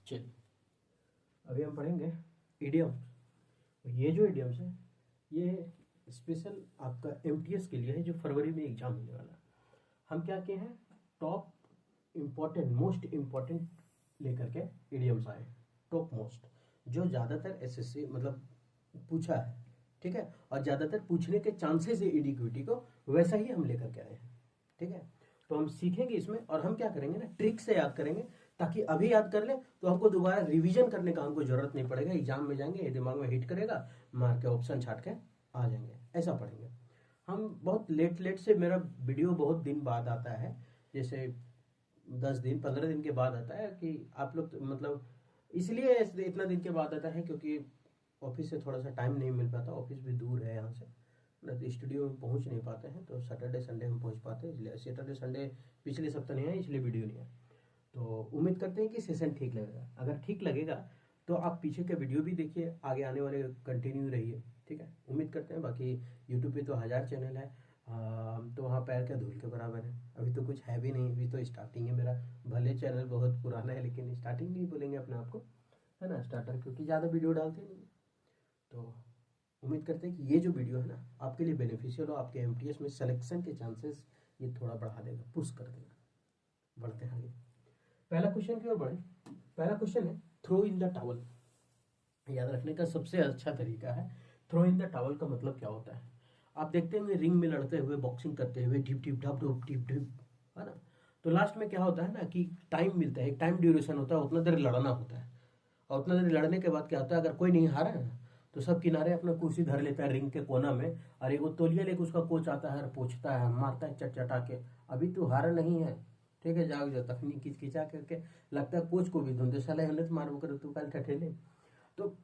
चलिए अभी हम पढ़ेंगे इडियम्स। ये जो इडियम्स है ये स्पेशल आपका एमटीएस के लिए है जो फरवरी में एग्जाम होने वाला है। हम क्या किए हैं, टॉप इम्पॉर्टेंट मोस्ट इम्पॉर्टेंट लेकर के इडियम्स आए, टॉप मोस्ट जो ज़्यादातर एसएससी मतलब पूछा है, ठीक है, और ज़्यादातर पूछने के चांसेस है इडिक्विटी को, वैसा ही हम लेकर के आए हैं, ठीक है। तो हम सीखेंगे इसमें और हम क्या करेंगे ना, ट्रिक से याद करेंगे ताकि अभी याद कर ले तो हमको दोबारा रिवीजन करने का हमको जरूरत नहीं पड़ेगा। एग्जाम में जाएंगे ये दिमाग में हिट करेगा, मार के ऑप्शन छाट के आ जाएंगे, ऐसा पढ़ेंगे हम। बहुत लेट से मेरा वीडियो बहुत दिन बाद आता है, जैसे 10 दिन 15 दिन के बाद आता है कि आप लोग मतलब इसलिए इतना दिन के बाद आता है क्योंकि ऑफिस से थोड़ा सा टाइम नहीं मिल पाता, ऑफिस भी दूर है यहाँ से, ना तो स्टूडियो में पहुँच नहीं पाते हैं, तो सैटरडे संडे हम पहुँच पाते हैं, इसलिए सैटरडे संडे पिछले सप्ताह नहीं आया इसलिए वीडियो नहीं आया। तो उम्मीद करते हैं कि सेशन ठीक लगेगा, अगर ठीक लगेगा तो आप पीछे के वीडियो भी देखिए, आगे आने वाले कंटिन्यू रहिए, ठीक है, उम्मीद करते हैं। बाकी यूट्यूब पे तो 1000 चैनल है, तो वहाँ पैर के धूल के बराबर है, अभी तो कुछ है भी नहीं, अभी तो स्टार्टिंग है मेरा, भले चैनल बहुत पुराना है लेकिन स्टार्टिंग नहीं बोलेंगे अपने आप को, है ना, स्टार्टर, क्योंकि ज़्यादा वीडियो डालते नहीं। तो उम्मीद करते हैं कि ये जो वीडियो है ना आपके लिए बेनिफिशियल हो, आपके एमटीएस में सिलेक्शन के चांसेस ये थोड़ा बढ़ा देगा, पुश कर देगा। बढ़ते हैं आगे, पहला क्वेश्चन की ओर बढ़े। पहला क्वेश्चन है थ्रो इन द टॉवल। याद रखने का सबसे अच्छा तरीका है, थ्रो इन द टॉवल का मतलब क्या होता है। आप देखते हैं रिंग में लड़ते हुए, बॉक्सिंग करते हुए, ढिप ढिप ढप ढप ढिप ढिप, है ना, तो लास्ट में क्या होता है ना कि टाइम मिलता है, एक टाइम ड्यूरेशन होता है, उतना देर लड़ना होता है, और उतना देर लड़ने के बाद क्या होता है, अगर कोई नहीं हारा है तो सब किनारे अपना कुर्सी धर लेता है रिंग के कोना में, और एक वो तौलिया लेके उसका कोच आता है और पूछता है, मारता है चट चटा के, अभी तू हारा नहीं है, ठीक है, जाओ जाओ, तखनी खिंचा करके लगता है कोच को भी धुंधे साले हमने तो मारो कर तू कल ठठेले। तो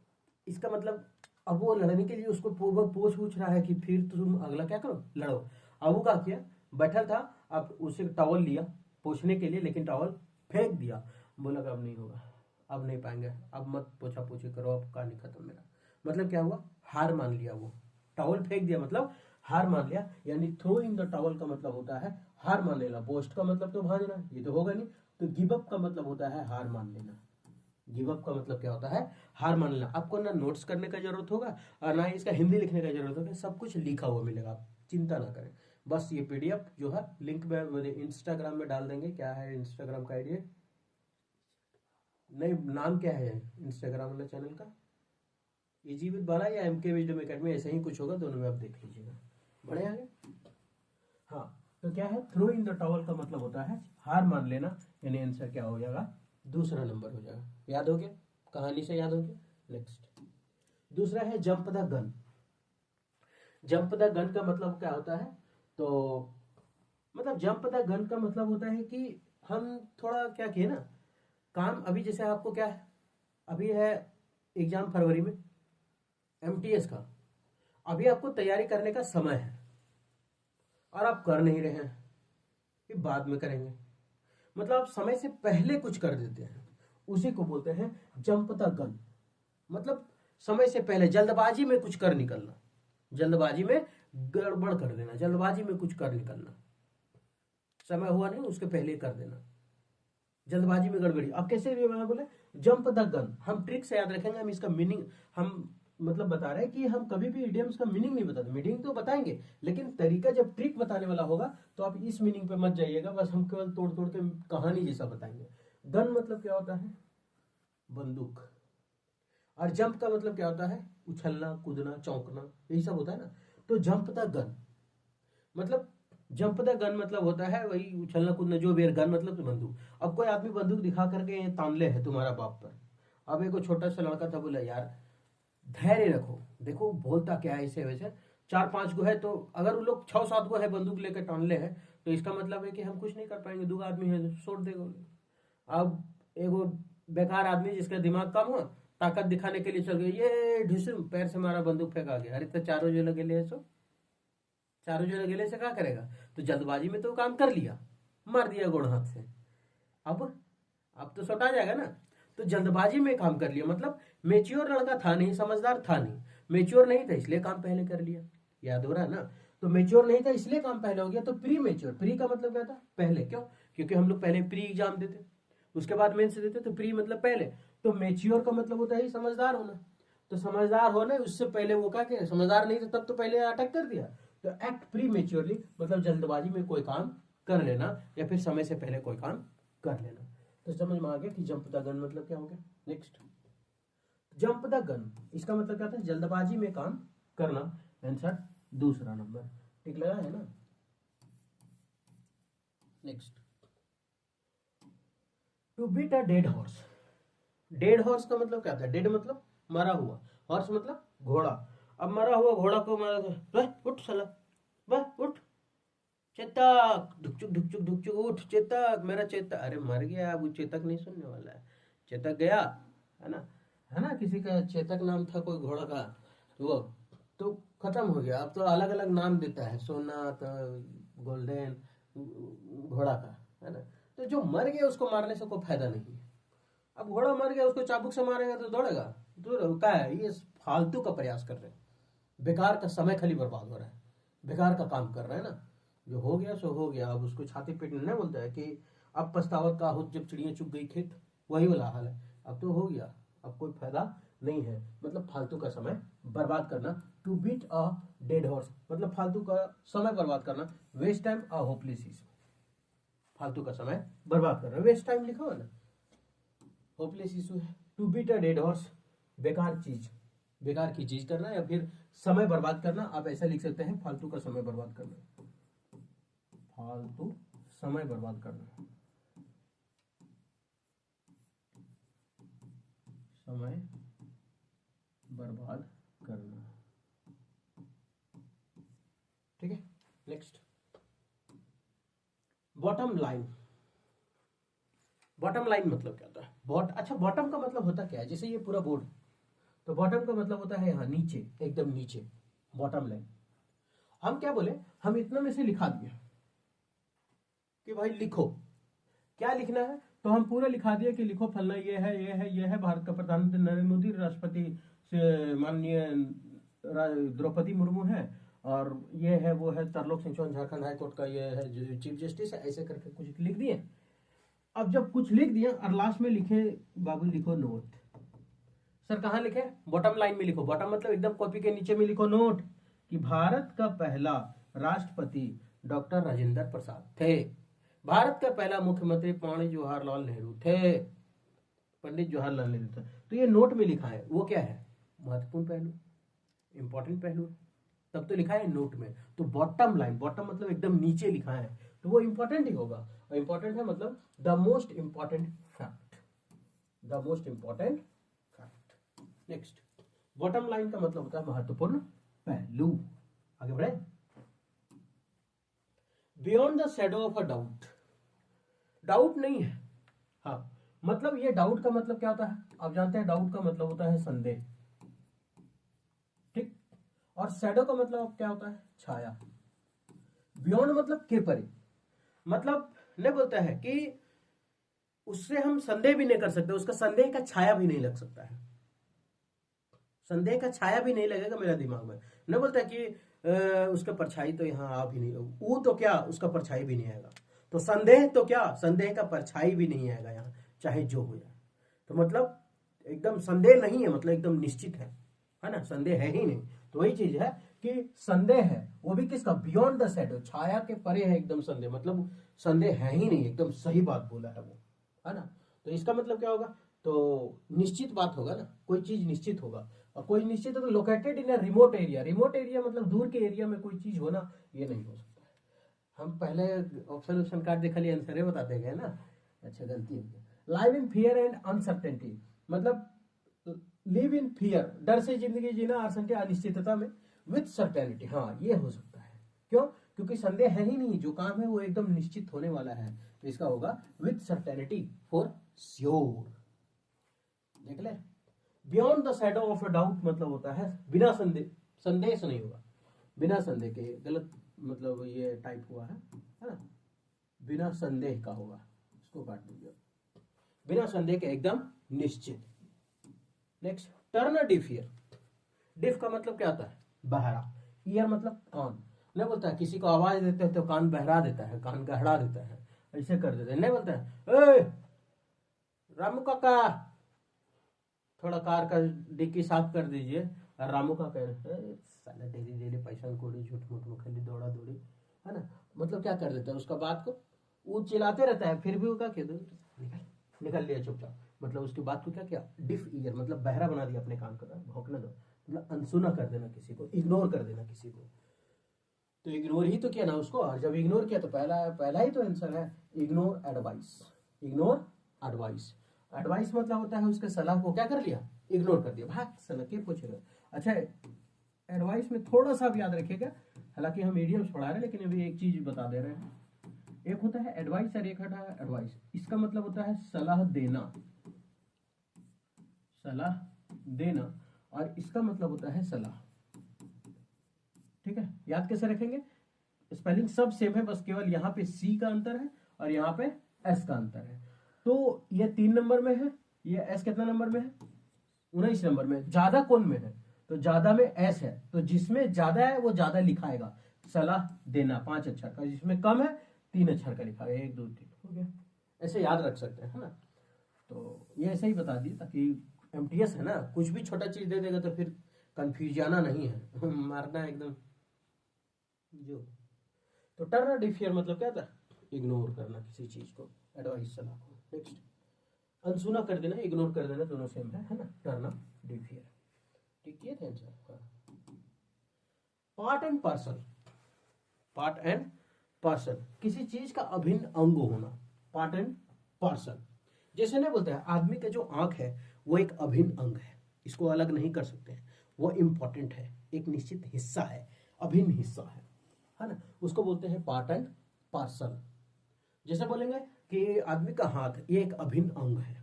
इसका मतलब अब वो लड़ने के लिए उसको पोछ पूछ रहा है कि फिर तुम अगला क्या करो, लड़ो। अब वो क्या किया, बैठा था, अब उसे टॉवल लिया पोछने के लिए, लेकिन टॉवल फेंक दिया, बोला कि अब नहीं होगा, अब नहीं पाएंगे, अब मत पोछा पोछी करो, अब कहानी खत्म मेरा। मतलब क्या हुआ, हार मान लिया, वो टॉवल फेंक दिया मतलब हार मान लिया। यानी थ्रो इन द टॉवल का मतलब होता है हार मान लेना, पोस्ट का मतलब तो भागना, ये तो होगा नहीं, तो गिव अप का मतलब होता है हार मान लेना। गिव अप का मतलब क्या होता है, हार मान लेना। आपको ना नोट्स करने का जरूरत होगा और ना इसका हिंदी लिखने का जरूरत होगा, सब कुछ लिखा हुआ मिलेगा, आप चिंता ना करें। बस ये पीडीएफ जो है लिंक में मेरे इंस्टाग्राम में डाल देंगे। क्या है इंस्टाग्राम का आईडी, नहीं नाम क्या है इंस्टाग्राम वाला चैनल का, इजी विद बाला या एम के विजडम अकेडमी, ऐसा ही कुछ होगा, दोनों में आप देख लीजिएगा। बढ़े आगे, हाँ, तो क्या है, थ्रो इन द टॉवल का मतलब होता है हार मान लेना, यानी आंसर क्या हो जाएगा, दूसरा नंबर हो जाएगा। याद हो गया, कहानी से याद हो गया। नेक्स्ट, दूसरा है jump the gun. Jump the gun का मतलब क्या होता है, तो मतलब जंप द गन का मतलब होता है कि हम थोड़ा क्या किए ना काम, अभी जैसे आपको क्या है, अभी है एग्जाम फरवरी में एमटीएस का, अभी आपको तैयारी करने का समय है और आप कर नहीं रहे हैं, ये बाद में करेंगे, मतलब आप समय से पहले कुछ कर देते हैं, उसी को बोलते हैं जंप द गन। मतलब समय से पहले जल्दबाजी में कुछ कर निकलना, जल्दबाजी में गड़बड़ कर देना, जल्दबाजी में कुछ कर निकलना, समय हुआ नहीं उसके पहले कर देना, जल्दबाजी में गड़बड़ी। अब कैसे बोले जंप द गन, हम ट्रिक से याद रखेंगे, हम इसका मीनिंग हम मतलब बता रहे हैं कि हम कभी भी इडियम्स का मीनिंग नहीं बताते, मीनिंग तो बताएंगे लेकिन तरीका जब ट्रिक बताने वाला होगा तो आप इस मीनिंग पे मत जाइएगा, बस हम केवल तोड़ तोड़ के कहानी जैसा बताएंगे। गन मतलब क्या होता है, बंदूक, और जंप का मतलब क्या होता है, उछलना कूदना चौंकना, यही सब होता है ना। तो जंप द गन मतलब, जंप द गन मतलब होता है वही उछलना कूदना, जो भी गन मतलब तो बंदूक। अब कोई आदमी बंदूक दिखा करके तानले है तुम्हारा बाप पर, अब एक छोटा सा लड़का था, बोला यार धैर्य रखो, देखो बोलता क्या है ऐसे वैसे, 4-5 गो है, तो अगर वो लोग 6-7 गो है बंदूक लेकर टानले हैं तो इसका मतलब है कि हम कुछ नहीं कर पाएंगे, 2 आदमी है तो छोड़ देगा। अब एगो बेकार आदमी जिसका दिमाग कम हो, ताकत दिखाने के लिए चल गए, ये ढिसुम पैर से मारा, बंदूक फेंका गया, अरे तो चारों जो लगे ले सो, चारों जो लगे ले से क्या करेगा, तो जल्दबाजी में तो काम कर लिया, मार दिया गोड़ हाथ से, अब तो सटा जाएगा ना। तो जल्दबाजी में काम कर लिया मतलब मेच्योर लड़का था नहीं, समझदार था नहीं, मेच्योर नहीं था इसलिए काम पहले कर लिया। याद हो रहा है ना, तो मेच्योर नहीं था इसलिए काम पहले हो गया। तो प्री मेच्योर, प्री का मतलब क्या था, पहले, क्यों, क्योंकि हम लोग पहले प्री एग्जाम देते उसके बाद मेंस देते, तो प्री मतलब पहले, तो मेच्योर का मतलब होता है समझदार होना। तो समझदार होना, उससे पहले वो क्या कि समझदार नहीं था तब तो पहले अटैक कर दिया। तो एक्ट प्री मेच्योरली मतलब जल्दबाजी में कोई काम कर लेना या फिर समय से पहले कोई काम कर लेना। तो समझ में आ गया कि जंप द गन मतलब क्या हो गया। नेक्स्ट, जंप द गन इसका मतलब क्या था, जल्दबाजी में काम करना। आंसर दूसरा नंबर ठीक लगा है ना। Next, to beat a dead horse. Dead horse का मतलब क्या था, डेड मतलब मरा हुआ, हॉर्स मतलब घोड़ा। अब मरा हुआ घोड़ा को मारा, वह उठ साला, वह उठ, चेतक, धुकचुक धुकचुक धुकचुक उठ चेतक, मेरा चेतक, अरे मर गया, अब वो चेतक नहीं सुनने वाला है, चेतक गया है ना। है ना, किसी का चेतक नाम था कोई घोड़ा का, वो तो खत्म हो गया। अब तो अलग अलग नाम देता है, सोना तो गोल्डन घोड़ा का, है ना। तो जो मर गया उसको मारने से कोई फायदा नहीं है। अब घोड़ा मर गया, उसको चाबुक से मारेगा तो दौड़ेगा, तो क्या है, ये फालतू का प्रयास कर रहे हैं, बेकार का समय खाली बर्बाद हो रहा है, बेकार का काम कर रहे हैं ना। जो हो गया सो हो गया, अब उसको छाती पीटने नहीं बोलता है कि अब पछतावत का हो जब चिड़िया चुग गई खेत, वही वाला हाल है। अब तो हो गया, अब कोई फायदा नहीं है, मतलब फालतू का समय बर्बाद करना। To beat a dead horse मतलब फालतू का समय बर्बाद करना, waste time a hopeless is, फालतू का समय बर्बाद करना, वेस्ट टाइम लिखा हुआ ना, होपलेस इशू है। To beat a dead horse बेकार चीज, बेकार की चीज करना या फिर समय बर्बाद करना। आप ऐसा लिख सकते हैं, फालतू का समय बर्बाद करना, फालतू समय बर्बाद करना, समय बर्बाद करना, ठीक है। Next, bottom line. Bottom line मतलब क्या होता है, अच्छा बॉटम का मतलब होता क्या है, जैसे ये पूरा बोर्ड, तो बॉटम का मतलब होता है यहाँ नीचे, एकदम नीचे, बॉटम लाइन। हम क्या बोले, हम इतना में से लिखा दिया कि भाई लिखो, क्या लिखना है, तो हम पूरा लिखा दिया कि लिखो फलना ये है ये है ये है, भारत का प्रधानमंत्री नरेंद्र मोदी, राष्ट्रपति से माननीय द्रौपदी मुर्मू है, और ये है वो है तरलोक सिंह चौहान झारखंड हाई कोर्ट का ये है चीफ जस्टिस है, ऐसे करके कुछ लिख दिए। अब जब कुछ लिख दिया और लास्ट में लिखे, बाबू लिखो नोट। सर कहाँ लिखे, बॉटम लाइन में लिखो, बॉटम मतलब एकदम कॉपी के नीचे में लिखो नोट कि भारत का पहला राष्ट्रपति डॉक्टर राजेंद्र प्रसाद थे, भारत का पहला मुख्यमंत्री पंडित जवाहरलाल नेहरू थे, पंडित जवाहरलाल नेहरू थे। तो ये नोट में लिखा है, वो क्या है, महत्वपूर्ण पहलू, इंपॉर्टेंट पहलू, तब तो लिखा है नोट में। तो बॉटम लाइन, बॉटम मतलब एकदम नीचे लिखा है, तो वो इंपॉर्टेंट ही होगा, और इंपॉर्टेंट है मतलब the most important fact, the most important fact. Next, bottom line का मतलब होता है महत्वपूर्ण पहलू। आगे बढ़े, beyond the shadow of a doubt, doubt नहीं है, हाँ मतलब ये डाउट का मतलब क्या होता है, आप जानते हैं डाउट का मतलब होता है संदेह, ठीक। और शैडो का मतलब क्या होता है, छाया। बियॉन्ड मतलब के परे, मतलब नहीं बोलता है कि उससे हम संदेह भी नहीं कर सकते, उसका संदेह का छाया भी नहीं लग सकता है, संदेह का छाया भी नहीं लगेगा मेरा दिमाग में। न बोलता है कि उसका परछाई तो यहाँ आ भी नहीं, वो तो क्या उसका परछाई भी नहीं आएगा, तो संदेह तो क्या, संदेह का परछाई भी नहीं आएगा यहाँ, चाहे जो हो जाए। तो मतलब एकदम संदेह नहीं है, मतलब एकदम निश्चित है ना, संदेह है ही नहीं। तो वही चीज है कि संदेह है, वो भी किसका, बियॉन्ड द शैडो, छाया के परे है एकदम संदेह, मतलब संदेह है ही नहीं, एकदम सही बात बोला है वो, है ना। तो इसका मतलब क्या होगा, तो निश्चित बात होगा ना, कोई चीज निश्चित होगा, और कोई निश्चित है तो located in remote area, remote area मतलब दूर के एरिया में कोई चीज होना, ये नहीं हो सकता है। हम पहले ऑप्शन कार्ड देखा लिए आंसर बताते गए ना, अच्छा गलती हो गई। Live in fear and uncertainty मतलब लिव इन फियर, डर से जिंदगी जीना, अनसर्टेनिटी अनिश्चितता में, विथ सर्टेनिटी, हाँ ये हो सकता है, क्यों, क्योंकि संदेह है ही नहीं, जो काम है वो एकदम निश्चित होने वाला है, तो इसका होगा विथ सर्टेनिटी, फॉर श्योर। देख ले, beyond the shadow of a doubt मतलब होता है बिना संदेह, संदेह से नहीं होगा, बिना संदेह के, गलत मतलब ये टाइप हुआ है ना, बिना संदेह का होगा, इसको काट दीजिए, बिना संदेह के एकदम निश्चित। Next, turn a deaf ear, deaf का मतलब क्या होता है, बहरा, ईयर मतलब कान, नहीं बोलता है किसी को आवाज देते हैं तो कान बहरा देता है, कान गहरा देता है, ऐसे कर देते हैं, नहीं बोलता है ए रामू काका थोड़ा कार का डिक्की साफ कर दीजिए। और रामू का कह रहे हैं साला डेली डेली पैसा कोड़ी झूठ मूठ में खाली दौड़ा दौड़ी, है ना। मतलब क्या कर देता है उसका बात को, वो चिल्लाते रहता है, फिर भी वो क्या कह दो निकल निकल लिया चुपचाप। मतलब उसकी बात को क्या किया, डिफ ईयर, मतलब बहरा बना दिया अपने कान का, भौंकने दो, मतलब अनसुना कर देना किसी को, इग्नोर कर देना किसी को। तो इग्नोर ही तो किया ना उसको, और जब इग्नोर किया तो पहला पहला ही तो आंसर है, ignore advice. Ignore advice, advice मतलब होता है उसके सलाह को क्या कर लिया, इग्नोर कर दिया। भाग सलाह के पूछ रहे हो। अच्छा, एडवाइस में थोड़ा सा आप याद रखिएगा, हालांकि हम मीडियम्स पढ़ा रहे हैं लेकिन अभी एक चीज बता दे रहे हैं। एक होता है एडवाइस और एक होता है एडवाइस। इसका मतलब होता है सलाह देना, सलाह देना, और इसका मतलब होता है सलाह। ठीक है, याद कैसे रखेंगे, स्पेलिंग सब सेम है, बस केवल यहाँ पे सी का अंतर है और यहाँ पे एस का अंतर है। तो ये 3 नंबर में है, ये एस कितना नंबर में है, 19 नंबर में। ज्यादा कौन में है, तो ज्यादा में एस है, तो जिसमें ज्यादा है वो ज्यादा लिखाएगा सलाह देना 5 अक्षर का, जिसमें कम है 3 अक्षर का लिखा है, 1 2 3 हो गया। ऐसे याद रख सकते हैं, है ना। तो ये ऐसे ही बता दिए ताकि एमटीएस है ना, कुछ भी छोटा चीज दे देगा तो फिर कंफ्यूज जाना नहीं है मारना एकदम जो। तो टर्न डिफियर मतलब क्या था, इग्नोर करना किसी चीज को, एडवाइस सलाह को। नेक्स्ट, अनसुना कर देना, इग्नोर कर देना, दोनों सेम है ना। टर्न डिफियर, ठीक किए थे आंसर। हाँ, part and parcel, part and parcel, किसी चीज का अभिन्न अंग होना, पार्ट एंड पार्सल। जैसे ना बोलते हैं आदमी का जो आंख है वो एक अभिन्न अंग है, इसको अलग नहीं कर सकते हैं, वो इंपॉर्टेंट है, एक निश्चित हिस्सा है, अभिन्न हिस्सा है ना, उसको बोलते हैं पार्ट एंड पार्सल। जैसे बोलेंगे कि आदमी का हाथ ये एक अभिन्न अंग है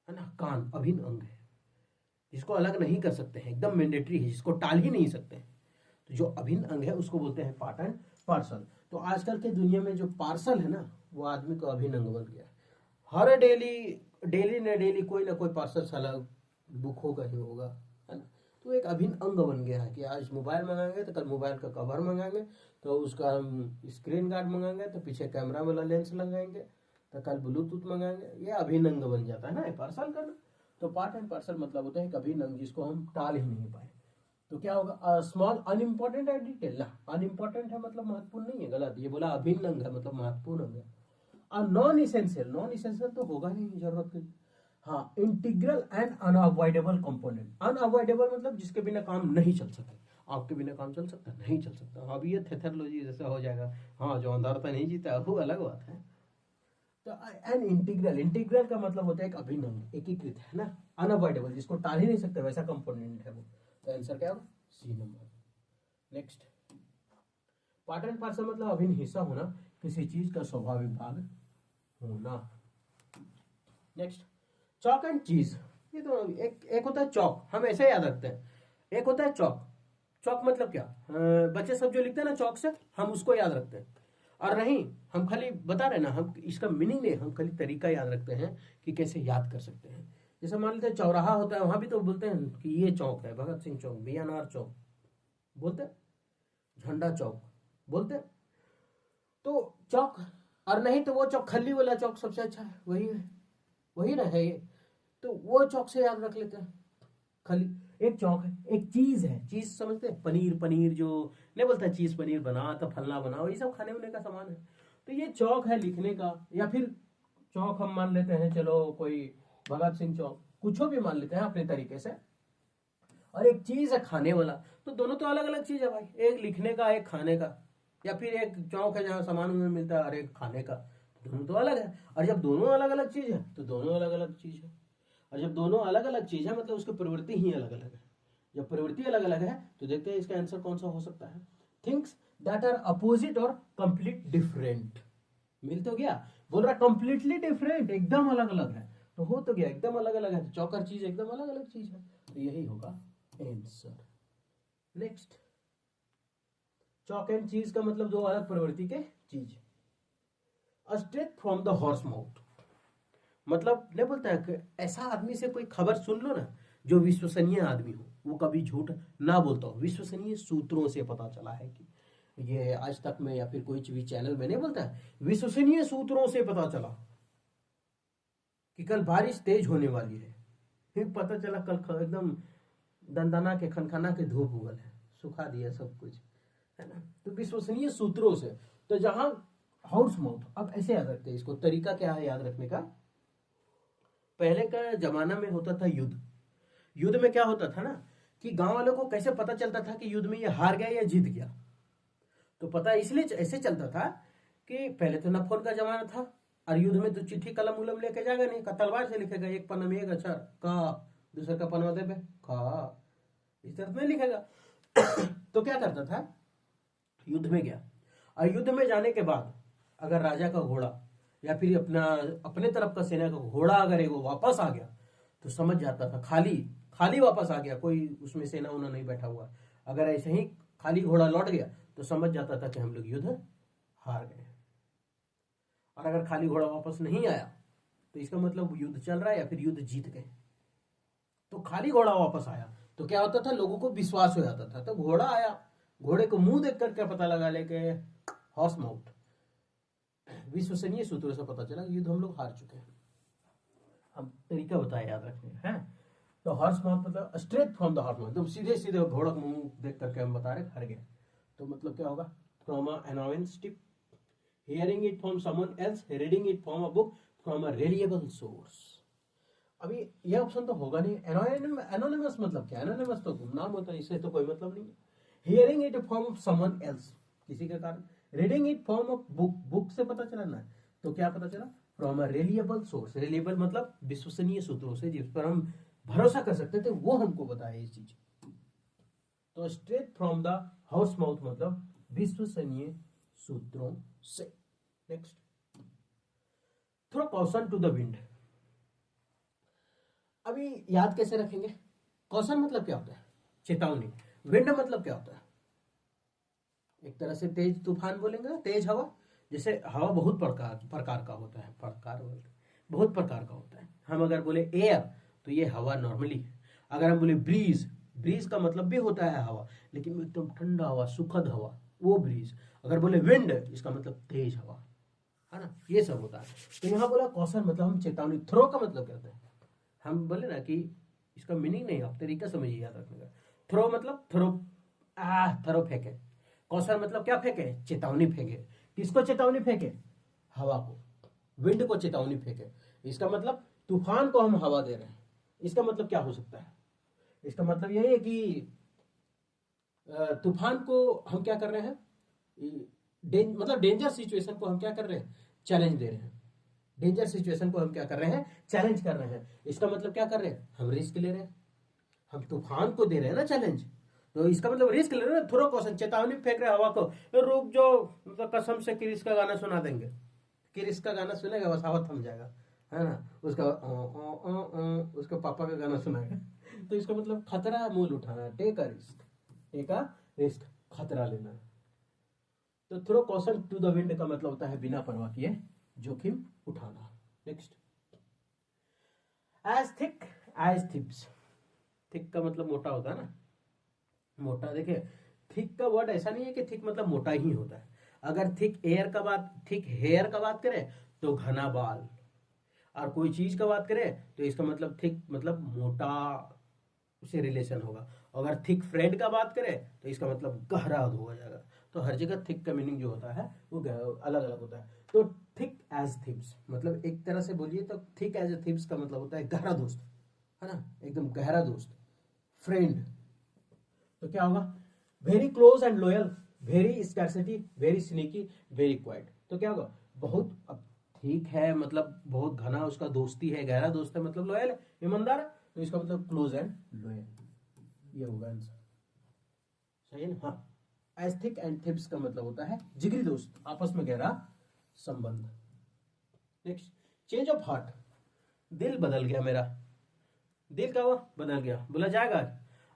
ना, कान अभिन्न अंग है, जिसको अलग नहीं कर सकते हैं, एकदम मैंडेटरी है, जिसको टाल ही नहीं सकते हैं। तो जो अभिन्न अंग है उसको बोलते हैं पार्ट एंड पार्सल। तो आजकल के दुनिया में जो पार्सल है ना, वो आदमी का अभिन्न अंग बन गया है। हर डेली डेली न डेली कोई ना कोई पार्सल साला बुक होगा ही होगा, है ना। तो एक अभिन्न अंग बन गया है कि आज मोबाइल मंगाएंगे तो कल मोबाइल का कवर मंगाएंगे, तो उसका हम स्क्रीन गार्ड मंगाएंगे, तो पीछे कैमरा वाला लेंस लगाएंगे, तो कल ब्लूटूथ मंगाएंगे। ये अभिन्न अंग बन जाता है ना पार्सल करना। तो पार्ट एंड पार्सल मतलब होता है एक अभिन्न अंग जिसको हम टाल ही नहीं पाए। तो क्या होगा, स्मॉल अनइम्पोर्टेंट है डिटेल ना, अनइम्पोर्टेंट है मतलब महत्वपूर्ण नहीं है, गलत, ये बोला अभिन्न अंग है मतलब महत्वपूर्ण अंग है। और नॉन इसेंशियल, नॉन इसेंशियल तो होगा ही नहीं जरूरत की। हाँ, integral and unavoidable component, unavoidable मतलब जिसके बिना काम नहीं चल सके। आपके बिना काम चल सकता है, नहीं चल सकता। अब ये थेथरोलॉजी जैसा हो जाएगा, हाँ जो अंधारता नहीं जीता वो अलग बात है। तो एन इंटीग्रल, इंटीग्रल का मतलब होता है एक अभिन्न अंग, एकीकृत है ना, अनअवॉइडेबल जिसको टाल ही नहीं सकते वैसा कंपोनेंट है वो। तो आंसर क्या होगा, C number. Next, part and parcel मतलब अभिन्न हिस्सा होना, किसी चीज का स्वाभाविक भाग होना। नेक्स्ट, चॉक एंड चीज। ये तो एक होता है चॉक, हम ऐसे याद रखते हैं, एक होता है चॉक। चॉक मतलब क्या, बच्चे सब जो लिखते हैं ना चॉक से, हम उसको याद रखते हैं। और नहीं, हम खाली बता रहे ना, हम इसका मीनिंग नहीं, हम खाली तरीका याद रखते हैं कि कैसे याद कर सकते हैं। जैसे मान लेते हैं चौराहा होता है, वहां भी तो बोलते हैं कि ये चौक है, भगत सिंह चौक, बीएनआर चौक बोलते हैं, झंडा चौक बोलते हैं। तो चौक, और नहीं तो वो चौक खल्ली वाला चौक सबसे अच्छा है, वही है, वही ना है ये। तो वो चौक से याद रख लेते हैं। खाली एक चौक है, एक चीज है, चीज समझते हैं, पनीर, पनीर जो नहीं बोलता चीज पनीर बना तो फलना बनाओ, ये सब खाने वाने का सामान है। तो ये चौक है लिखने का, या फिर चौक हम मान लेते हैं, चलो कोई भगत सिंह चौक, कुछ भी मान लेते हैं अपने तरीके से। और एक चीज है खाने वाला, तो दोनों तो अलग अलग चीज है भाई, एक लिखने का एक खाने का। या फिर एक चौक है जहाँ सामान मिलता है और एक खाने का, दोनों तो अलग है। और जब दोनों अलग अलग चीज है तो दोनों अलग अलग चीज है। और जब दोनों अलग अलग चीज है मतलब उसकी प्रवृत्ति ही अलग अलग है। जब प्रवृत्ति अलग अलग है तो देखते हैं इसका आंसर कौन सा हो सकता है। थिंग्स दैट आर अपोजिट और कंप्लीट डिफरेंट। मिल तो गया, बोल रहा कंप्लीटली डिफरेंट, एकदम अलग अलग है, तो हो तो गया एकदम अलग अलग है, तो चौकर चीज एकदम अलग अलग चीज है, तो यही होगा आंसर। नेक्स्ट, चौक एंड चीज का मतलब दो अलग प्रवृत्ति के चीज। Straight from the horse mouth मतलब नहीं बोलता है कि ऐसा आदमी से कोई खबर सुन लो ना जो विश्वसनीय आदमी हो, वो कभी झूठ ना बोलता हो, विश्वसनीय सूत्रों से पता चला है कि ये आज तक में या फिर कोई भी चैनल में नहीं बोलता है, विश्वसनीय सूत्रों से पता चला कि कल बारिश तेज होने वाली है, फिर पता चला कल एकदम दंदना के खनखना के धूप उगल है, सुखा दिया सब कुछ, है ना। तो विश्वसनीय सूत्रों से, तो जहां हाउस माउथ, अब ऐसे याद रखते हैं इसको, तरीका क्या है याद रखने का। पहले का जमाना में होता था युद्ध, युद्ध में क्या होता था ना कि गांव वालों को कैसे पता चलता था कि युद्ध में ये हार गया या जीत गया। तो पता इसलिए ऐसे चलता था कि पहले तो न फोन का जमाना था, और युद्ध में तो चिट्ठी कलम उलम लेके जाएगा नहीं, का तलवार से लिखेगा, एक पन्ना में एक अक्षर का, दूसरे का पन्ना दे का, इस तरह में लिखेगा। तो क्या करता था, युद्ध में गया, और युद्ध में जाने के बाद अगर राजा का घोड़ा या फिर अपने तरफ का सेना का घोड़ा अगर एगो वापस आ गया तो समझ जाता था खाली खाली वापस आ गया, कोई उसमें सेना उना नहीं बैठा हुआ। अगर ऐसे ही खाली घोड़ा लौट गया तो समझ जाता था कि हम लोग युद्ध हार गए। और अगर खाली घोड़ा वापस नहीं आया तो इसका मतलब युद्ध चल रहा है या फिर युद्ध जीत गए। तो खाली घोड़ा वापस आया तो क्या होता था, लोगों को विश्वास हो जाता था। तो घोड़ा आया, घोड़े को मुंह देख कर क्या पता लगा लेके हॉर्स माउथ, विश्वसनीय सूत्रों से पता चला युद्ध हम लोग हार चुके हैं। हम तरीका बताया याद रखने हैं। तो हॉर्स माउथ मतलब straight from the horse mouth, एकदम सीधे सीधे घोड़ा को मुंह देख करके हम बता रहे हार गए। तो मतलब क्या होगा, from a annoyance tip, hearing it from someone else, reading it from a book, from a reliable source। अभी ये ऑप्शन तो होगा नहीं। एनोनिमस मतलब क्या, एनोनिमस तो गुमनाम होता है, इससे तो कोई मतलब नहीं है। Hearing it from someone else, किसी के कारण। Reading it from a book, book से पता चला ना, तो क्या पता चला, फ्रॉम अ रिलिएबल सोर्स। रिलिएबल मतलब विश्वसनीय सूत्रों से, जिस पर हम भरोसा कर सकते थे, वो हमको बताया ये चीज। तो straight from the house mouth मतलब विश्वसनीय सूत्रों से। Next, throw caution to the wind. अभी याद कैसे रखेंगे, कॉशन मतलब क्या होता है, चेतावनी। विंड मतलब क्या होता है, एक तरह से तेज तूफान बोलेंगे, तेज हवा। जैसे हवा बहुत प्रकार का होता है, बहुत प्रकार का होता है। हम अगर बोले एयर तो ये हवा नॉर्मली। अगर हम बोले ब्रीज, ब्रीज का मतलब भी होता है हवा, लेकिन एकदम ठंडा हवा, सुखद हवा, वो ब्रीज। अगर बोले विंड, इसका मतलब तेज हवा, है ना, ये सब होता है। तो यहाँ बोला कॉशन मतलब हम चेतावनी। थ्रो का मतलब क्या होता है, हम बोले ना कि इसका मीनिंग नहीं, आप तरीका समझिए याद रखने का। थ्रो मतलब थ्रो फेंके। कॉशन मतलब क्या फेंके, चेतावनी फेंके। किसको चेतावनी फेंके, हवा को, विंड को चेतावनी फेंके। इसका मतलब तूफान को हम हवा दे रहे हैं। इसका मतलब क्या हो सकता है, इसका मतलब यही है कि तूफान को हम क्या कर रहे हैं, मतलब डेंजर सिचुएशन को हम क्या कर रहे हैं, चैलेंज दे रहे हैं। डेंजर सिचुएशन को हम क्या कर रहे हैं, चैलेंज कर रहे हैं। इसका मतलब क्या कर रहे हैं, हम रिस्क ले रहे हैं। हम तूफान को दे रहे हैं ना चैलेंज, तो इसका मतलब रिस्क ले रहे हैं। थोड़ा क्वेश्चन, चेतावनी फेंक रहे हवा को, रुक जाओ, मतलब कसम से क्रिस का गाना सुना देंगे। क्रिस का गाना सुनेगा बस हवा थम जाएगा, है ना। उसका पापा का गाना सुनाएगा। तो इसका मतलब खतरा मूल उठाना, take a risk, take a risk, खतरा लेना। तो throw caution to the wind का मतलब होता है बिना परवाह किए जोखिम उठाना। Next, as thick as thieves. Thick का मतलब मोटा होता है ना, मोटा। देखिए थिक का वर्ड ऐसा नहीं है कि थिक मतलब मोटा ही होता है। अगर थिक हेयर का बात करें तो घना बाल, और कोई चीज का बात करें तो इसका मतलब थिक मतलब मोटा से रिलेशन होगा। अगर थिक फ्रेंड का बात करें तो इसका मतलब गहरा हो जाएगा। तो हर जगह थिक का मीनिंग जो होता है वो अलग अलग होता है। तो थिक एज थिप्स मतलब एक तरह से बोलिए तो थिक एज थिप्स का मतलब होता है गहरा दोस्त, है ना, एकदम गहरा दोस्त, फ्रेंड। तो क्या होगा, very close and loyal, very scarcity, very sneaky, very quite. तो क्या होगा, बहुत, अब ठीक है मतलब बहुत घना उसका दोस्ती है, गहरा दोस्त है, मतलब लॉयल है, ईमानदार है। तो इसका मतलब क्लोज एंड लॉयल, ये होगा आंसर। सही है ना। हाँ, एज थिक एंड थिप्स का मतलब होता है जिगरी दोस्त, आपस में गहरा संबंध। Next, change of heart. दिल बदल गया मेरा, दिल का हुआ बदल गया, बोला जाएगा,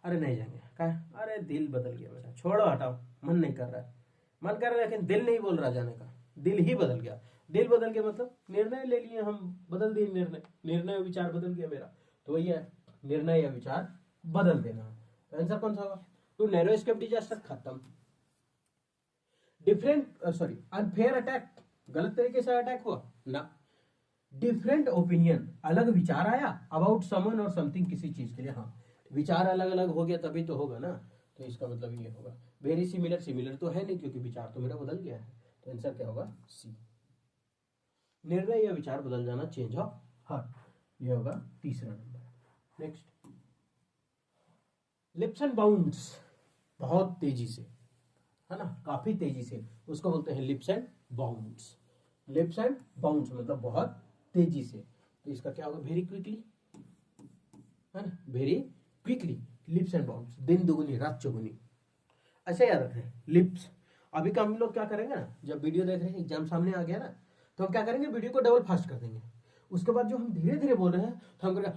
अरे नहीं जाएंगे, कहा अरे दिल बदल गया मेरा, छोड़ो हटाओ, मन नहीं कर रहा है, मन कर रहा है लेकिन दिल नहीं बोल रहा जाने का, दिल ही बदल गया। दिल बदल गया मतलब निर्णय ले लिए हम, बदल दिए निर्णय विचार बदल गया मेरा। तो वही है, निर्णय या विचार बदल देना। तो आंसर कौन सा होगा, टू नैरो एस्केप डिजास्टर, खत्म। डिफरेंट, सॉरी, अनफेयर अटैक, गलत तरीके से अटैक हुआ ना, डिफरेंट ओपिनियन, अलग विचार आया अबाउट समवन और समथिंग, किसी चीज के लिए। हाँ, विचार अलग अलग हो गया तभी तो होगा ना, तो इसका मतलब ये होगा। वेरी सिमिलर, सिमिलर तो है नहीं क्योंकि विचार तो मेरा बदल गया है, तो आंसर क्या होगा? सी। निर्णय या विचार बदल जाना, चेंज ऑफ हार्ट, ये होगा तीसरा number. Next, lips and bounds, बहुत तेजी से, है ना, काफी तेजी से, उसको बोलते हैं lips and bounds. Lips and bounds मतलब बहुत तेजी से, तो इसका क्या होगा? वेरी क्विकली, है ना, very quickly, lips and bounds, दिन दुगुनी रात चौगुनी। ऐसे याद रखें, लिप्स। अभी का हम लोग क्या करेंगे ना, जब वीडियो देख रहे हैं, एग्जाम सामने आ गया ना, तो हम क्या करेंगे, वीडियो को डबल फास्ट कर देंगे। उसके बाद जो हम धीरे धीरे बोल रहे हैं तो हम करेंगे,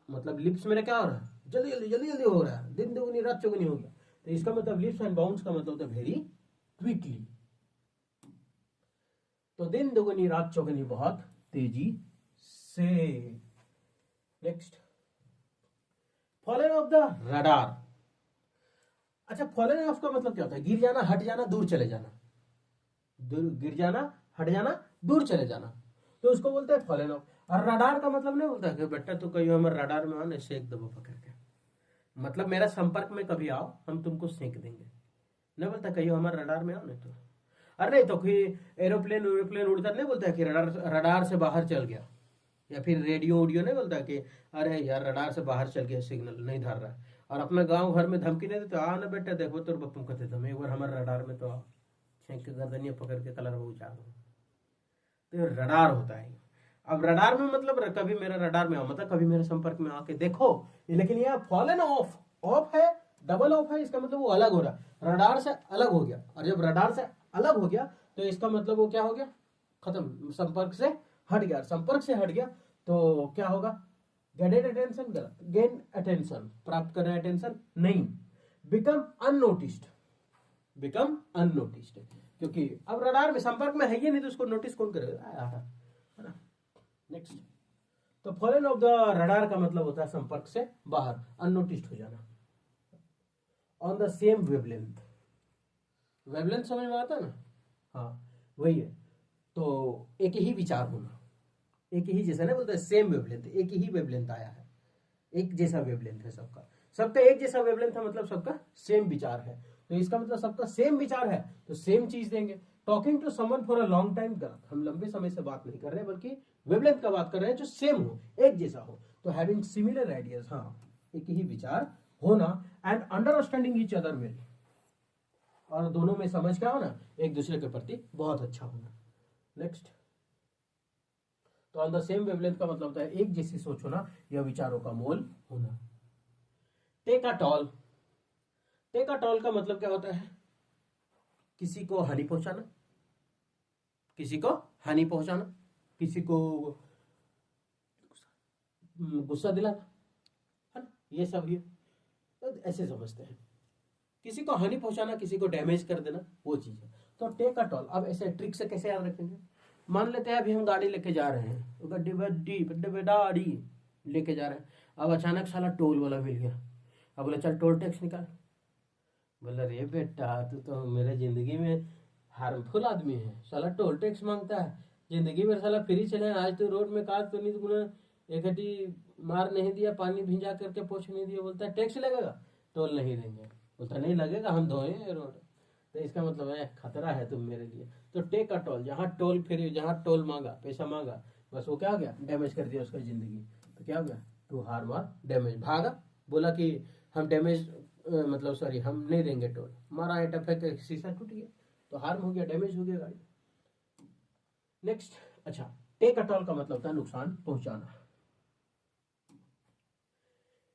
मतलब लिप्स मेरा क्या हो रहा है? जल्दी जल्दी जल्दी जल्दी हो रहा है, दिन दुगुनी रात चौगुनी हो गया। तो इसका मतलब लिप्स एंड बाउंड्स का मतलब होता है वेरी क्विकली। तो दिन दुगुनी रात चौगुनी, बहुत तेजी से। Next, fallen of the radar. अच्छा, फॉलन ऑफ का मतलब क्या होता है? गिर जाना, हट जाना, दूर चले जाना। गिर जाना, हट जाना, दूर चले जाना, तो उसको बोलते हैं फॉलन ऑफ। और रडार का मतलब नहीं बोलता कि बेटा तो कहीं हमारे रडार में आओ ना, सेक दबो पकड़ के, मतलब मेरा संपर्क में कभी आओ, हम तुमको सेक देंगे, नहीं बोलता कहीं हमारे रडार में आओ नहीं तो। अरे तो कोई एरोप्लेन एरोप्लेन उड़ता नहीं बोलता है कि रडार रडार से बाहर चल गया, या फिर रेडियो उडियो नहीं बोलता कि अरे यार रडार से बाहर चल गया, सिग्नल नहीं धर रहा है। और अपना गांव घर में धमकी नहीं देते, आ ना बेटा देखो तो बप्पम कहते थे, एक बार हमारे रडार में तो आओ, छेक के गर्दनिया पकड़ के कलर वो उचार दो। तो ये रडार होता है। अब रडार में मतलब कभी मेरा रडार में आओ मतलब कभी मेरे संपर्क में आके देखो, लेकिन यह फॉलन ऑफ, ऑफ है, डबल ऑफ है, इसका मतलब वो अलग हो रहा, रडार से अलग हो गया। और जब रडार से अलग हो गया तो इसका मतलब वो क्या हो गया? खत्म, संपर्क से हट गया। संपर्क से हट गया तो क्या होगा? गेटेड अटेंशन, गलत। गेन अटेंशन, प्राप्त करना अटेंशन नहीं। बिकम अननोटिस्ड, बिकम अननोटिस्ड, क्योंकि अब रडार में संपर्क में है ही नहीं तो उसको नोटिस कौन करेगा, है ना। नेक्स्ट, तो फॉलन ऑफ द रडार का मतलब होता है संपर्क से बाहर, अननोटिस्ड हो जाना। On the same wavelength, wavelength समझ में आता है ना? हाँ, वही है। तो एक ही विचार होना, एक ही जैसा ना बोलते हैं सेम वेवलेंथ, एक ही वेवलेंथ आया है, एक जैसा वेवलेंथ है सबका, सबका एक जैसा वेवलेंथ है, मतलब सबका सेम विचार है। तो इसका मतलब सबका सेम विचार है तो सेम चीज देंगे। Talking to someone for a long time, गलत, हम लंबे समय से बात नहीं कर रहे बल्कि वेवलेंथ का बात कर रहे हैं जो सेम हो, एक जैसा हो। तो हैविंग सिमिलर आइडियाज, हाँ, एक ही विचार होना। And understanding each other well, और दोनों में समझ क्या होना, एक दूसरे के प्रति बहुत अच्छा होना। नेक्स्ट, तो ऑन द सेम वेवलेंथ का मतलब होता है एक जैसी सोच होना या विचारों का मोल होना। Take a toll, take a toll का मतलब क्या होता है? किसी को हानि पहुंचाना, किसी को हानि पहुंचाना, किसी को गुस्सा दिलाना, है ना, ये सब ये तो ऐसे समझते हैं। किसी को हानि पहुंचाना, किसी को डैमेज कर देना, वो चीज है। तो टेक अ टॉल, अब ऐसे ट्रिक से कैसे याद रखेंगे? मान लेते हैं अभी हम गाड़ी लेके जा रहे हैं, तो गड्डी बड्डी बड्डे बेडाड़ी लेके जा रहे हैं, अब अचानक साला टोल वाला मिल गया, अब बोला चल टोल टैक्स निकाल। बोला रे बेटा तू तो मेरे जिंदगी में हार्मफुल आदमी है, साला टोल टैक्स मांगता है, जिंदगी में साला फ्री चले, आज तो रोड में काज तो नहीं, तुमने एक हटी मार नहीं दिया, पानी भिंजा करके पोछ नहीं दिया, बोलता है टैक्स लगेगा, टोल नहीं देंगे, बोलता नहीं लगेगा हम धोए रोड। तो इसका मतलब है खतरा है तुम मेरे लिए। तो टेक अ टोल, जहाँ टोल फ्री, जहाँ टोल मांगा, पैसा मांगा, बस वो क्या हो गया? डैमेज कर दिया उसका जिंदगी। तो क्या हो गया? टू हार्म और डैमेज, भागा, बोला कि हम डैमेज मतलब सॉरी हम नहीं देंगे टोल, मारा है टपक, शीशा टूट गया, तो हार्म हो गया, डैमेज हो गया गाड़ी। नेक्स्ट, अच्छा, टेक अ टोल का मतलब था नुकसान पहुंचाना।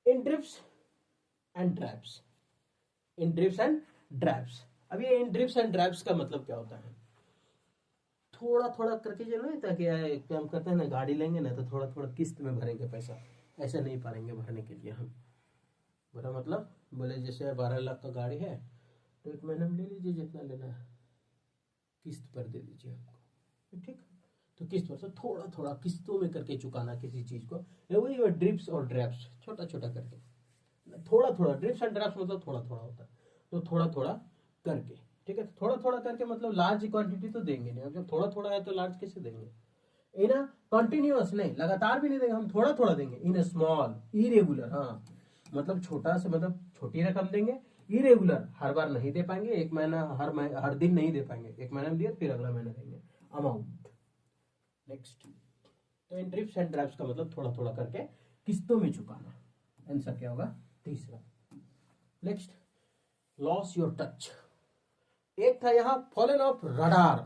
In dribs and drabs, in dribs and drabs. अब ये इन ड्रिप्स एंड ड्रैप्स का मतलब क्या होता है? थोड़ा थोड़ा करके जो नहीं, ताकि हम कहते हैं ना गाड़ी लेंगे ना तो थोड़ा थोड़ा किस्त में भरेंगे पैसा, ऐसे नहीं पाएंगे भरने के लिए हम। बोला मतलब, बोले जैसे 12 लाख का गाड़ी है तो एक महीने में ले लीजिए जितना लेना है, किस्त पर दे दीजिए हमको, ठीक। तो किस्त पर से थोड़ा थोड़ा किस्तों में करके चुकाना किसी चीज को, वही ड्रिप्स और ड्रैप्स, छोटा छोटा करके, थोड़ा थोड़ा। ड्रिप्स एंड ड्रैप्स मतलब थोड़ा थोड़ा होता है, तो थोड़ा थोड़ा करके, ठीक है, तो थोड़ा थोड़ा करके मतलब लार्ज क्वांटिटी तो देंगे नहीं, अब जब थोड़ा थोड़ा है तो लार्ज कैसे देंगे। इन अ कंटिन्यूअस नहीं, लगातार भी नहीं देंगे, हम थोड़ा थोड़ा देंगे। इन स्मॉल इरेगुलर, हाँ मतलब छोटा से मतलब छोटी रकम देंगे। इरेगुलर हर बार नहीं दे पाएंगे, एक महीना हर दिन नहीं दे पाएंगे, एक महीना में दिए फिर अगला महीना देंगे अमाउंट। नेक्स्ट, तो इन ड्रिप्स एंड ड्रैप्स का मतलब थोड़ा थोड़ा करके किस्तों में चुकाना। आंसर क्या होगा, तीसरा। Next, loss your touch. एक था यहाँ फॉलन ऑफ रडार,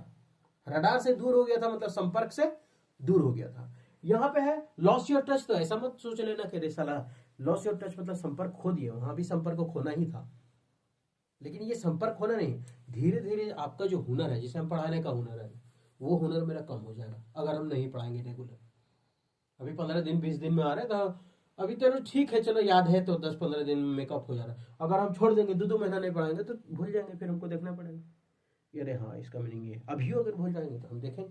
रडार से दूर हो गया था मतलब संपर्क से दूर हो गया था। यहाँ पे है लॉस योर टच, तो ऐसा मत सोच लेना कि साला लॉस योर टच मतलब संपर्क खो दिया, वहां भी संपर्क को खोना ही था, लेकिन ये संपर्क होना नहीं, धीरे धीरे आपका जो हुनर है, जिसे हम पढ़ाने का हुनर है, वो हुनर मेरा कम हो जाएगा अगर हम नहीं पढ़ाएंगे रेगुलर। अभी 15 दिन 20 दिन में आ रहे तो अभी चलो ठीक है, चलो याद है तो 10-15 दिन में मेकअप हो जा रहा है। अगर हम छोड़ देंगे 2-2 महीना नहीं पढ़ाएंगे तो भूल जाएंगे, फिर हमको देखना पड़ेगा, अरे हाँ इसका मीनिंग ये। अभी अगर भूल जाएंगे तो हम देखेंगे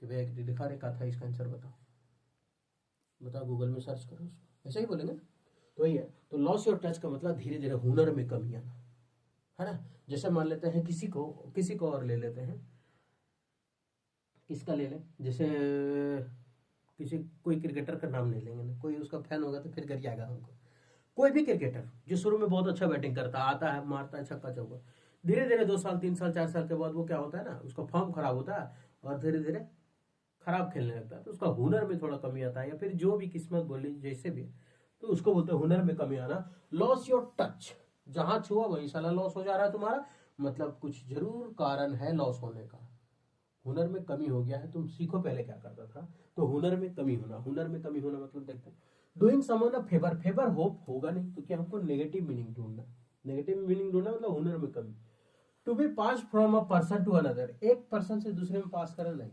कि भैया दिखा रहे कहा था, इसका आंसर बताओ गूगल में सर्च करो उसको, ऐसा ही बोलेंगे ना। तो वही है, तो लॉस योर टच का मतलब धीरे धीरे हुनर में कमी आना, है ना। जैसे मान लेते हैं किसी को और ले लेते हैं, किसका ले लें, जैसे कोई क्रिकेटर का नाम ले लेंगे ना, कोई उसका फैन होगा तो फिर कर आएगा हमको। कोई भी क्रिकेटर जो शुरू में बहुत अच्छा बैटिंग करता आता है, मारता है छक्का चौका, धीरे धीरे 2 साल 3 साल 4 साल के बाद वो क्या होता है ना, उसका फॉर्म खराब होता है और धीरे धीरे खराब खेलने लगता है, तो उसका हुनर में थोड़ा कमी आता है, या फिर जो भी किस्मत बोल ली जैसे भी, तो उसको बोलते हैं हुनर में कमी आना। लॉस योर टच, जहां छुआ वही साला लॉस हो जा रहा है तुम्हारा, मतलब कुछ जरूर कारण है लॉस होने का, हुनर में कमी हो गया है। तुम सीखो पहले क्या करता था, तो हुनर में कमी होना, हुनर में कमी होना मतलब देखते हैं doing someone a favour, favour hope होगा नहीं तो क्या हमको नेगेटिव मीनिंग ढूंढना, नेगेटिव मीनिंग ढूंढना मतलब हुनर में कमी। To be pass from a person to another, एक पर्सन से दूसरे में पास करना नहीं।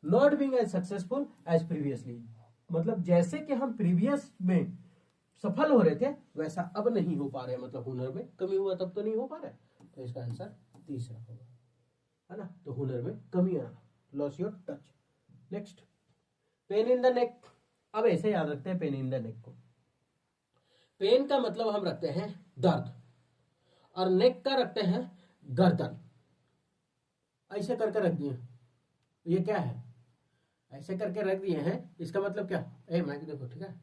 Not being as successful as previously, मतलब जैसे कि हम प्रीवियस में सफल हो रहे थे वैसा अब नहीं हो पा रहे, मतलब हुनर में कमी हुआ तब तो नहीं हो पा रहा है, तो इसका आंसर तीसरा होगा, है ना। तो हुनर में कमी आना, loss your touch. Next, pain in the neck. अब ऐसे याद रखते हैं पेन इन द नेक को, पेन का मतलब हम रखते हैं दर्द और नेक का रखते हैं गर्दन, ऐसे करके रख दिए, ये क्या है, ऐसे करके रख दिए हैं, इसका मतलब क्या, माइक देखो ठीक है,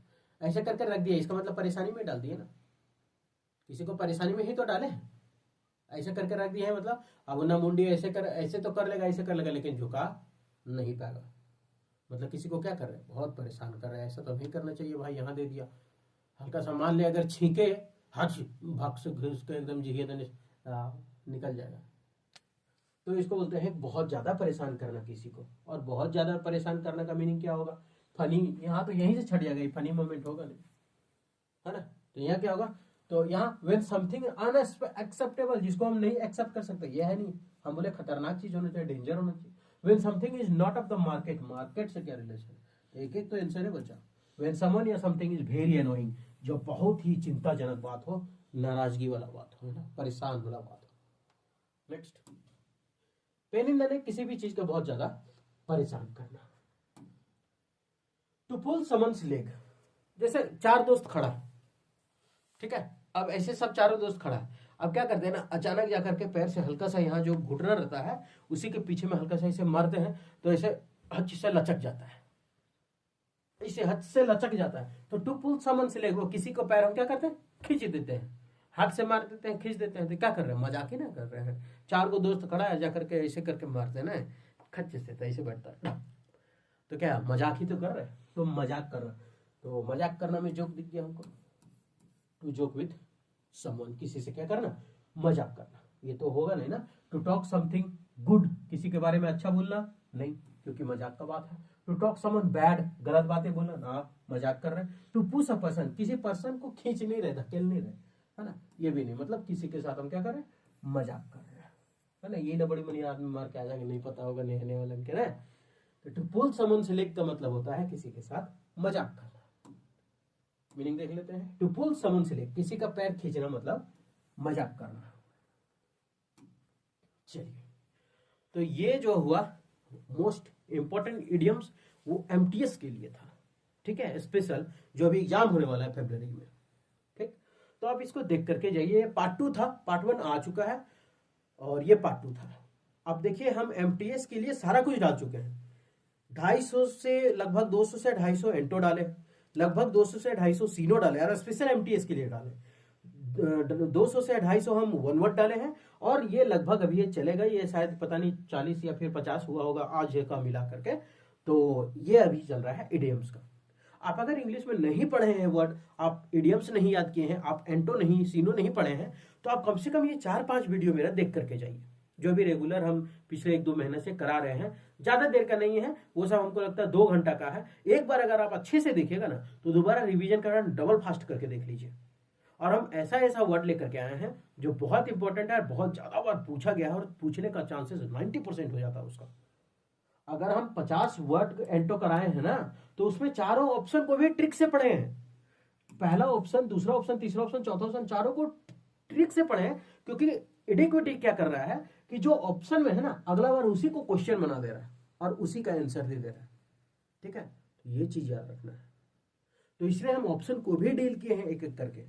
ऐसे करके रख दिया इसका मतलब परेशानी में डाल दिए ना, किसी को परेशानी में ही तो डाले, ऐसे करके रख दिया है मतलब अब ना मुंडी ऐसे कर, ऐसे तो कर लेगा, ऐसे कर लेगा लेकिन झुका नहीं पाएगा, मतलब किसी को क्या कर रहे हैं, बहुत परेशान कर रहे हैं, ऐसा तो नहीं करना चाहिए भाई, यहाँ दे दिया, हल्का सा मान ले अगर छींके हाथ भाग से घुस के एकदम जिगे निकल जाएगा, तो इसको बोलते हैं बहुत ज्यादा परेशान करना किसी को। और बहुत ज्यादा परेशान करने का मीनिंग क्या होगा, फनी, यहाँ तो यहीं से छट जाएगा, फनी मोमेंट होगा नहीं, है ना। तो यहाँ क्या होगा, तो यहाँ व्हेन समथिंग अनएक्सेप्टेबल, जिसको हम नहीं एक्सेप्ट कर सकते, ये है नहीं, हम बोले खतरनाक चीज होना चाहिए, डेंजर होना चाहिए। When something is not of the market, market से क्या रिलेशन, एक एक तो आंसर है बच्चा। व्हेन समवन या समथिंग इज वेरी अनोइंग, जो बहुत ही चिंताजनक बात हो, नाराजगी वाला बात हो ना, परेशान वाला बात हो। Next, pain in the neck, किसी भी चीज का बहुत ज्यादा परेशान करना। टू पुल समन्स लेग, जैसे 4 दोस्त खड़ा है, ठीक है, अब ऐसे सब चारों दोस्त खड़ा है, अब क्या करते हैं ना, अचानक जाकर के पैर से हल्का सा यहाँ जो घुटना रहता है उसी के पीछे में हल्का सा इसे मारते हैं, तो ऐसे हच से लचक जाता है, इसे हच से लचक जाता है, तो टू पुल समन से लेग, वो किसी को पैर हम क्या करते हैं, खींच देते हैं, हाथ से मार देते हैं, खींच देते हैं, तो क्या कर रहे हैं, मजाक ही ना कर रहे हैं, 4 को दोस्त खड़ा है, जाकर के ऐसे करके मारते हैं ना खच्चे से, तो ऐसे बैठता है, तो क्या मजाक ही तो कर रहे हैं, तो मजाक कर रहा, तो मजाक करना में जोक दिख गया हमको, टू जोक विथ समवन, किसी से क्या करना, मजाक करना, ये तो होगा नहीं ना। टू टॉक समथिंग गुड, किसी के बारे में अच्छा बोलना नहीं, क्योंकि मजाक का बात है। टू टॉक समवन बैड, गलत बातें बोलना ना, मजाक कर रहे हैं। टू पुश अ पर्सन, किसी पर्सन को खींच नहीं रहे, धकेल नहीं रहे, है ना, ये भी नहीं, मतलब किसी के साथ हम क्या कर रहे हैं, मजाक कर रहे हैं, है ना। ये ना बड़ी मनी आदमी मार के आ जाएंगे, नहीं पता होगा नहने वाले के ना। तो टू पुल समवन से लेग का मतलब होता है किसी के साथ मजाक करना। मीनिंग देख लेते हैं, टू पुल समवन से लेग, किसी का पैर खींचना मतलब मजाक करना। चलिए, तो ये जो हुआ मोस्ट इंपॉर्टेंट इडियम्स, वो एमटीएस के लिए था, ठीक है, स्पेशल, जो अभी एग्जाम होने वाला है फरवरी में, ठीक। तो आप इसको देख करके जाइए, पार्ट 2 था, पार्ट 1 आ चुका है, और ये पार्ट 2 था। अब देखिए हम एमटीएस के लिए सारा कुछ डाल चुके हैं। 250 से लगभग 200 से 250 एंटो डाले, लगभग 200 से 250 सीनो डाले, और स्पेशल एमटीएस के लिए डाले 200 से 250 हम वन वर्ड डाले हैं। और ये लगभग अभी ये चलेगा, ये शायद पता नहीं 40 या फिर 50 हुआ होगा आज का मिला करके। तो ये अभी चल रहा है इडियम्स का। आप अगर इंग्लिश में नहीं पढ़े हैं वर्ड, आप इडियम्स नहीं याद किए हैं, आप एंटो नहीं, सीनो नहीं पढ़े हैं, तो आप कम से कम ये 4-5 वीडियो मेरा देख करके जाइए, जो भी रेगुलर हम पिछले 1-2 महीने से करा रहे हैं। ज्यादा देर का नहीं है वो सब, हमको लगता है 2 घंटा का है। एक बार अगर आप अच्छे से देखिएगा ना तो दोबारा रिवीजन करना डबल फास्ट करके देख लीजिए। और हम ऐसा ऐसा वर्ड लेकर के आए हैं जो बहुत इंपॉर्टेंट है और बहुत ज्यादा बार पूछा गया है, और पूछने का चांसेस 90% हो जाता है उसका। अगर हम 50 वर्ड एंटो कराए हैं ना, तो उसमें चारों ऑप्शन को भी ट्रिक से पढ़े हैं। पहला ऑप्शन, दूसरा ऑप्शन, तीसरा ऑप्शन, चौथा ऑप्शन, चारों को ट्रिक से पढ़े हैं। क्योंकि एडिक्विटी क्या कर रहा है कि जो ऑप्शन में है ना, अगला बार उसी को क्वेश्चन बना दे रहा है और उसी का आंसर दे रहा है। ठीक है, तो ये चीज याद रखना है। तो इसलिए हम ऑप्शन को भी डील किए हैं एक एक करके।